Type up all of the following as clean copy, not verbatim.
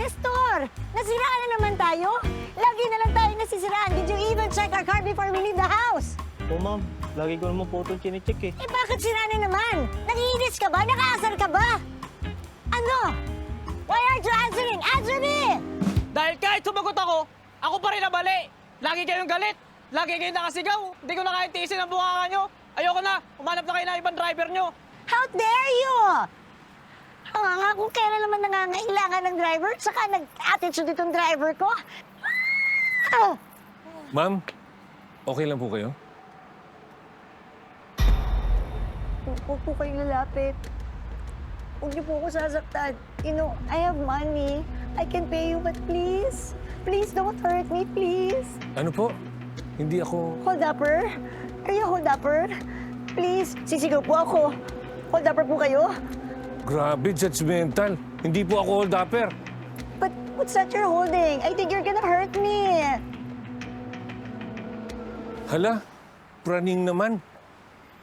Nestor! Nasiraan na naman tayo? Lagi na lang tayo nasisiraan. Did you even check our car before we leave the house? Oo, ma'am. Lagi ko naman po itong chinecheck eh. Eh bakit sira na naman? Nangiinis ka ba? Nakaasar ka ba? Ano? Why aren't you answering? Answer me! Dahil kahit sumagot ako pa rin nabali. Lagi kayong galit. Lagi kayong nakasigaw. Hindi ko na kaya tiisin ang bunganga nyo. Ayoko na. Umanap na kayo ng ibang driver nyo. How dare you? Nga kung kailan naman nangangailangan ng driver, saka nag-attitude itong driver ko. Ah! Ma'am, okay lang po kayo? Huwag po kayong lalapit. Huwag niyo po ako sasaktan. You know, I have money. I can pay you, but please, please don't hurt me, please. Ano po? Hindi ako... Hold upper? Are you a hold upper? Please, sisigaw po ako. Hold upper po kayo? Grabe, judgmental. Hindi po ako hold-upper. But what's that you're holding? I think you're gonna hurt me. Hala, praning naman.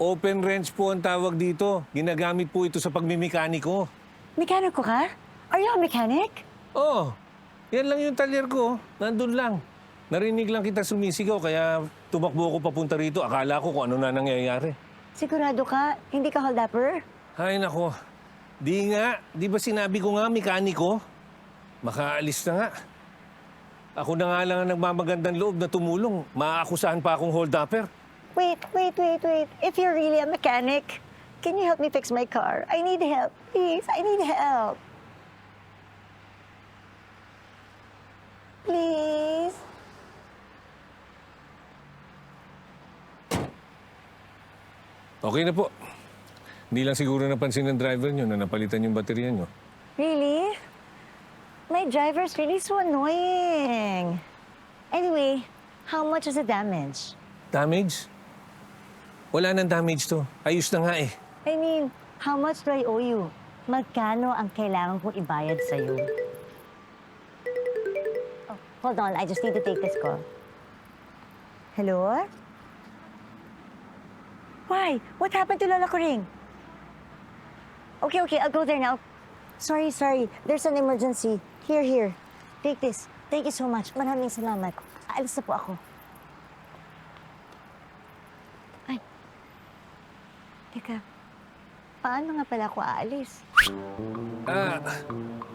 Open wrench po ang tawag dito. Ginagamit po ito sa pagmimikaniko. Mekaniko ka? Are you a mechanic? Oh, yan lang yung talyer ko. Nandun lang. Narinig lang kita sumisigaw, kaya tumakbo ako papunta rito. Akala ko kung ano na nangyayari. Sigurado ka? Hindi ka hold upper? Ay, nako. Di nga. Di ba sinabi ko nga, mekaniko? Makaalis na nga. Ako na nga lang ang nagmamagandang loob na tumulong. Maaakusahan pa akong hold-upper. Wait. If you're really a mechanic, can you help me fix my car? I need help. Please, I need help. Please. Okay na po. Hindi lang siguro napansin ng driver nyo na napalitan yung baterya nyo. Really? My driver's really so annoying. Anyway, how much is the damage? Damage? Wala nang damage to. Ayos na nga eh. I mean, how much do I owe you? Magkano ang kailangan kong ibayad sa'yo? Oh, hold on. I just need to take this call. Hello? Why? What happened to Lola Coring? Okay, I'll go there now. Sorry. There's an emergency. Here. Take this. Thank you so much. Maraming salamat. Aalis na po ako. Ay. Teka. Paano nga pala ako aalis?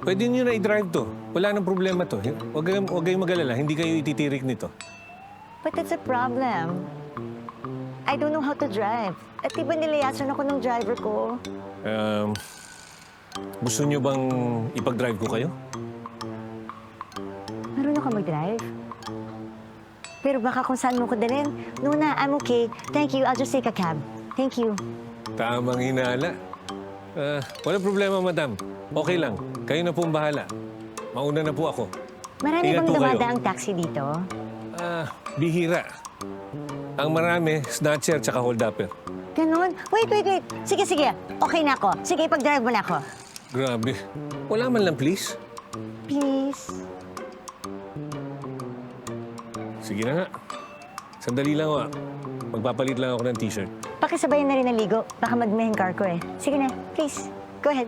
Pwede nyo na i-drive to. Wala nang problema to. Huwag kayong mag-alala. Hindi kayo ititirik nito. But that's a problem. I don't know how to drive. At diba nilayasan ako ng driver ko? Gusto nyo bang ipag-drive ko kayo? Marunong ka mag-drive? Pero baka kung saan mo ko dalhin. No na, I'm okay. Thank you. I'll just take a cab. Thank you. Tamang hinala. Walang problema, madam. Okay lang. Kayo na pong bahala. Mauna na po ako. Marami Ingat bang po kayo. dumadaang taxi dito? Bihira. Ang marami, snatcher tsaka hold-upper. Ganon? Wait. Sige. Okay na ako. Sige, ipag-drive mo na ako. Grabe. Wala man lang, please. Please. Sige na nga. Sandali lang ako. Magpapalit lang ako ng t-shirt. Pakisabayan na rin ng ligo. Baka magmeheng car ko eh. Sige na, please. Go ahead.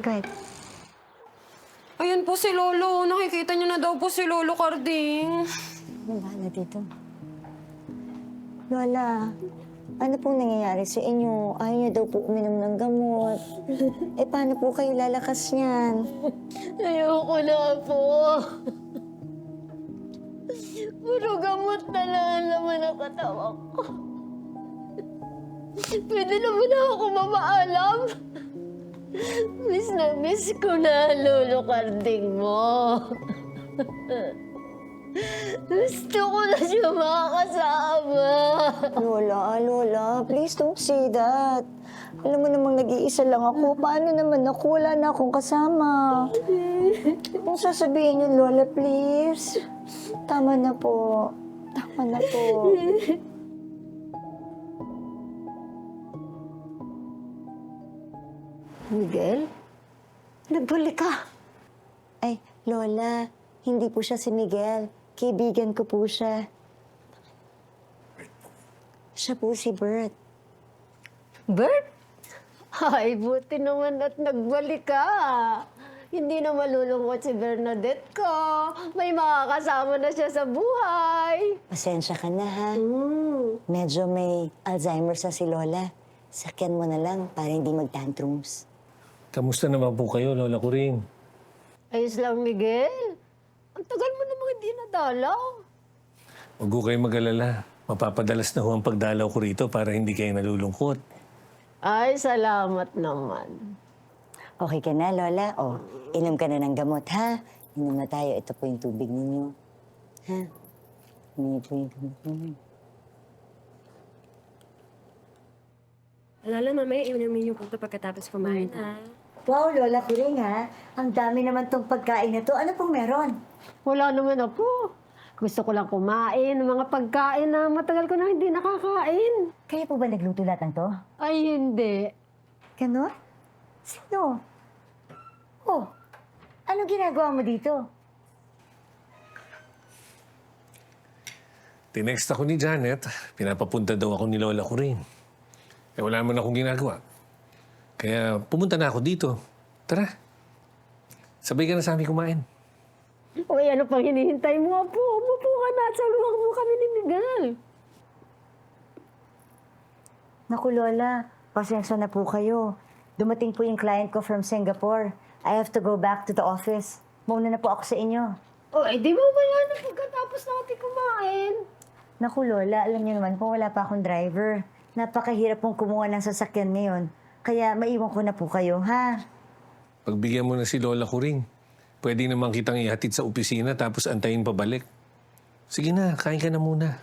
Ayun po si Lolo. Nakikita niyo na daw po si Lolo Carding. Ano ba na dito? Lola, ano pong nangyayari sa inyo? Ayaw niyo daw po uminom ng gamot. Eh, paano po kayo lalakas niyan? Ayoko na po. Puro gamot na lang ang laman ng katawan ko. Pwede naman ako mamaalam. Miss ko na, Lolo Carding mo. Gusto ko na siya makakasama. Lola, please don't say that. Alam mo namang nag-iisa lang ako. Paano naman ako? Wala na akong kasama. Kung sasabihin niyo, Lola, please. Tama na po. Miguel? Nagbalik ka? Ay, Lola, hindi po siya si Miguel. Kaibigan ko po siya. Siya po si Bert. Bert? Ay, buti naman at nagbalik ka. Hindi na malulungkot si Bernadette ko. May makakasama na siya sa buhay. Pasensya ka na, ha? Mm. Medyo may Alzheimer's na si Lola. Sakyan mo na lang para hindi mag-tantrums. Kamusta naman po kayo, Lola Coring? Ayos lang, Miguel. Ang tagal mo namang hindi nadalaw. Huwag ko kayo mag-alala. Mapapadalas na ho ang pagdalaw ko rito para hindi kayo nalulungkot. Ay, salamat naman. Okay ka na, Lola? O, inom ka na ng gamot, ha? Inom na tayo. Ito po yung tubig ninyo. Ha? Hindi po yung gamot ninyo. Lala, mamaya inumin niyo po ito pagkatapos kumain, ha? Wow, Lola Kuring, ha? Ang dami naman tong pagkain na to. Ano pong meron? Wala naman ako. Gusto ko lang kumain ng mga pagkain na matagal ko na hindi nakakain. Kaya po ba nagluto lahat ng to? Ay, hindi. Ganon? Sino? Oh, ano ginagawa mo dito? Tinext ako ni Janet, pinapapunta daw ako ni Lola Coring. Eh wala naman akong ginagawa. Kaya pumunta na ako dito. Tara. Sabay ka na sa amin kumain. Uy, ano pang hinihintay mo, Apo? Umupo ka na at saluhan mo kami ni Miguel. Naku, Lola, pasensya na po kayo. Dumating po yung client ko from Singapore. I have to go back to the office. Mauna na po ako sa inyo. O, di mo ba yan pagkatapos natin kumain? Naku, Lola, alam niyo naman po, wala pa akong driver. Napakahirap pong kumuha ng sasakyan ngayon. Kaya maiwan ko na po kayo, ha? Pagbigyan mo na si Lola Coring. Pwede naman kitang ihatid sa opisina tapos antayin pabalik. Sige na, kain ka na muna.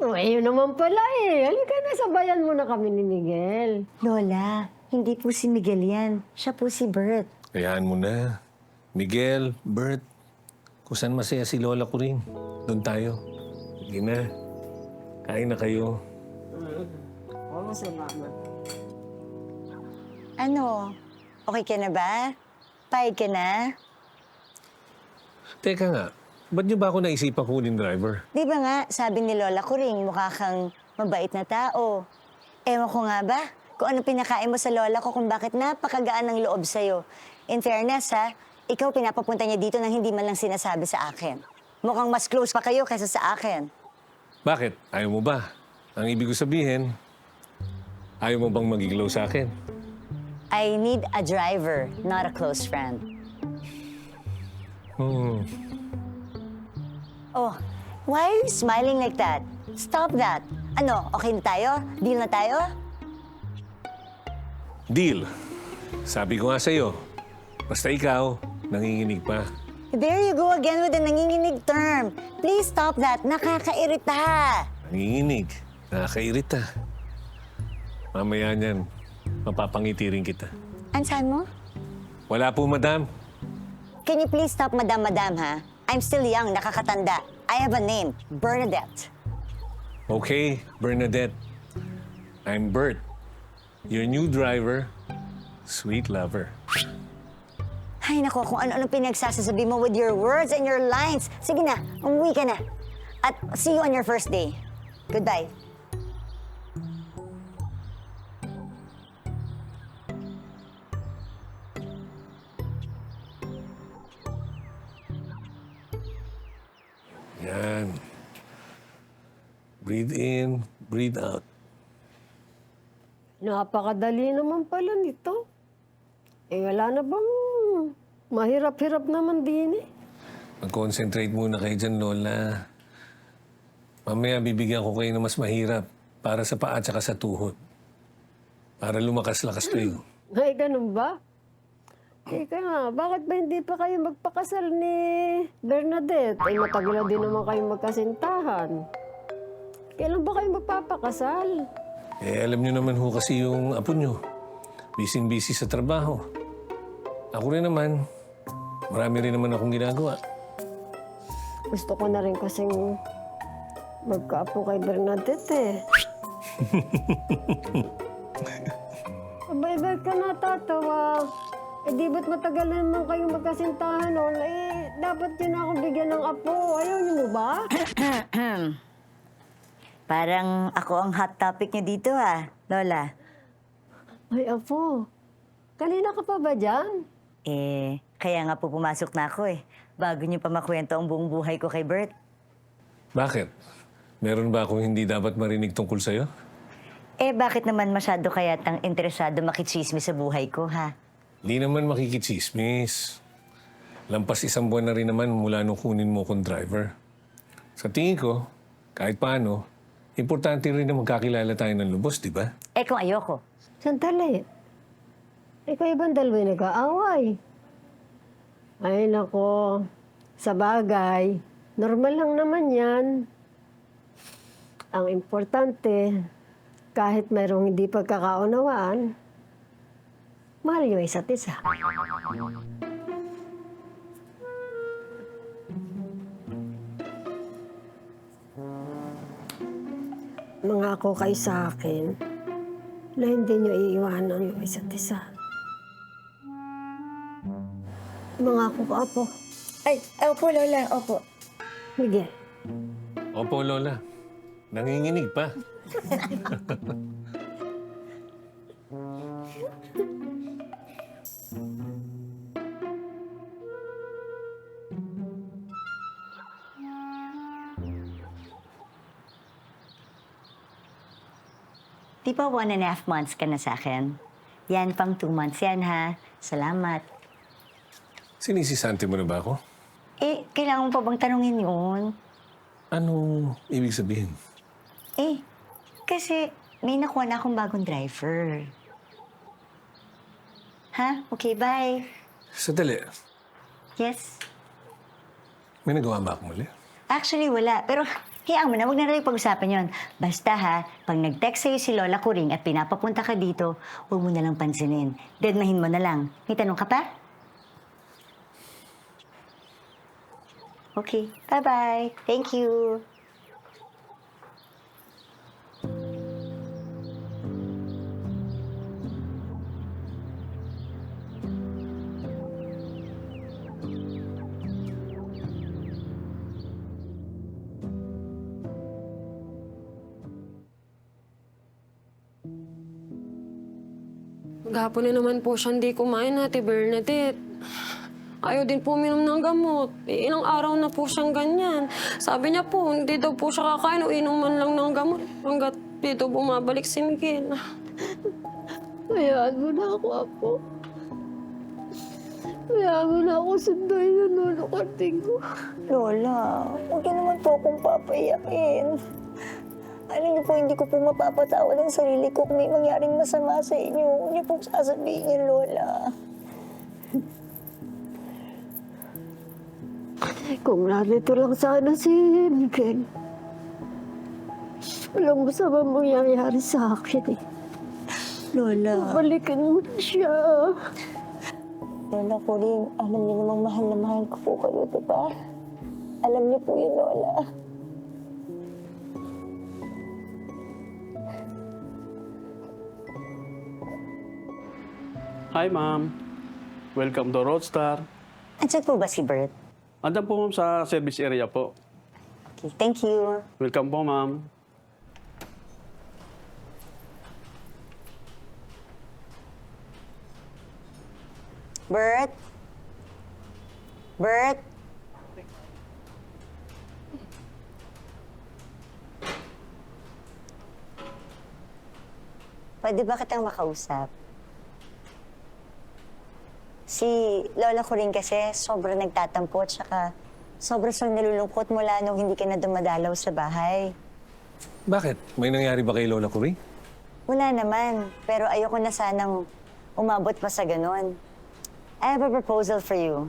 O, yun naman pala eh. Halika na, sabayan mo na kami ni Miguel. Lola, hindi po si Miguel yan. Siya po si Bert. Kayaan mo na. Miguel, Bert, kung saan masaya si Lola Coring, doon tayo. Sige na. Kain na kayo. Oo, salamat. Ano? Okay ka na ba? Payag ka na? Teka nga, ba't niyo ba ako naisipan kunin driver? Di ba nga, sabi ni Lola Kuring, mukha kang mabait na tao. Ewan ko nga ba, kung ano pinakain mo sa lola ko kung bakit napakagaan ng loob sa'yo. In fairness, ha, ikaw pinapapunta niya dito nang hindi man lang sinasabi sa akin. Mukhang mas close pa kayo kaysa sa akin. Bakit? Ayaw mo ba? Ang ibig ko sabihin, ayaw mo bang magiglaw sa akin? I need a driver, not a close friend. Oh, why are you smiling like that? Stop that. Ano, okay na tayo? Deal na tayo? Deal. Sabi ko nga sa'yo, basta ikaw, nanginginig pa. There you go again with the nanginginig term. Please stop that. Nakakairita. Nanginginig. Nakakairita. Mamaya niyan, mapapangiti rin kita. Ansan mo? Wala po, madam. Can you please stop, madam, ha? I'm still young, nakakatanda. I have a name, Bernadette. Okay, Bernadette. I'm Bert. Your new driver, sweet lover. Ay, nako, kung ano-ano pinagsasasabi mo with your words and your lines. Sige na, umuwi ka na. At see you on your first day. Goodbye. Yan. Breathe in, breathe out. Napakadali naman pala nito. Eh, wala na bang mahirap-hirap naman din eh. Mag-concentrate muna kayo dyan, Lola. Mamaya bibigyan ko kayo ng mas mahirap para sa paa at saka sa tuhod. Para lumakas-lakas kayo. Ay, ganun ba? Teka nga, bakit ba hindi pa kayo magpakasal ni Bernadette? Ay, matagal na din naman kayo magkasintahan. Kailan ba kayo magpapakasal? Eh, alam niyo naman ho kasi yung apo niyo. Busy-busy sa trabaho. Ako rin naman, marami rin naman akong ginagawa. Gusto ko na rin kasing magkaapo kay Bernadette eh. Abay-bay ka na, tatawa. Eh, di ba't matagal na naman kayong magkasintahan noon? Eh, dapat yun ako bigyan ng apo. Ayaw niyo mo ba? Parang ako ang hot topic niyo dito, ha, Lola. Ay, apo. Kanina ka pa ba dyan? Kaya nga po pumasok na ako eh. Bago niyo pa makwento ang buong buhay ko kay Bert. Bakit? Meron ba akong hindi dapat marinig tungkol sa'yo? Bakit naman masyado kayatang interesado makichismis sa buhay ko, ha? Di naman makikichismis. Lampas 1 buwan na rin naman mula nung kunin mo kong driver. Sa tingin ko, kahit paano, importante rin na magkakilala tayo ng lubos, di ba? Kung ayoko. Sandali. Ikaw ibang dalawa yung nag-aaway. Ay, nako. Sa bagay, normal lang naman yan. Ang importante, kahit mayroong hindi pagkakaunawaan, mahal niyo isa't isa. Mangako kayo sa akin na hindi niyo iiwanan yung isa't isa. Mangako ka, Apo. Opo, Lola, opo. Miguel. Opo, Lola. Nanginginig pa. Di ba 1.5 months ka na sa akin? Yan, pang 2 months yan, ha? Salamat. Sinisisante mo na ba ako? Kailangan mo pa bang tanungin yun? Anong ibig sabihin? Kasi may nakuha na akong bagong driver. Ha? Okay, bye. Sadali. Yes? May nagawa ba ako mali? Actually, wala. Pero hayaan mo na, huwag na rin pag-usapan yun. Basta ha, pag nag-text sa'yo si Lola Kuring at pinapapunta ka dito, huwag mo na lang pansinin. Dedmahin mo na lang. May tanong ka pa? Okay. Bye-bye. Thank you. Gahapon na naman po siya hindi kumain, Ate Bernadette. Ayaw din po uminom ng gamot. Ilang araw na po siyang ganyan. Sabi niya po, hindi daw po siya kakain o inom man lang ng gamot hanggat dito bumabalik si Miguel. Hayaan mo na ako, Apo. Hayaan mo na ako sunduin ng lolo karting ko. Lola, huwag niyo naman po akong papayakin. Alam niyo po, hindi ko po mapapatawad ang sarili ko kung may mangyaring masama sa inyo. Huwag niyo pong sasabihin, Lola. Kung narito lang sana si Miguel, walang masama mangyayari sa akin eh. Lola. Balikan mo na siya. Lola Kuring, alam niyo namang mahal na mahal ko po kayo, diba? Alam niyo po yun, Lola. Hi, ma'am. Welcome to Roadstar. Andiyan po ba si Bert? Andan po, ma'am, sa service area po. Okay, thank you. Welcome po, ma'am. Bert? Bert? Pwede ba kitang makausap? Si Lola ko rin kasi sobrang nagtatampo at saka sobrang siyang nalulungkot mula nung hindi ka na dumadalaw sa bahay. Bakit? May nangyari ba kay Lola Kuring? Wala naman, pero ayoko na sanang umabot pa sa ganon. I have a proposal for you.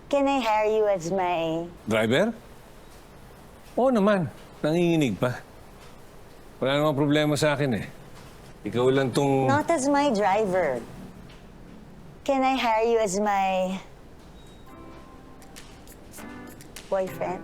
Can I hire you as my... Driver? Oo naman. Nanginginig pa. Wala namang problema sa akin eh. Ikaw lang tong... Not as my driver. Can I hire you as my... boyfriend?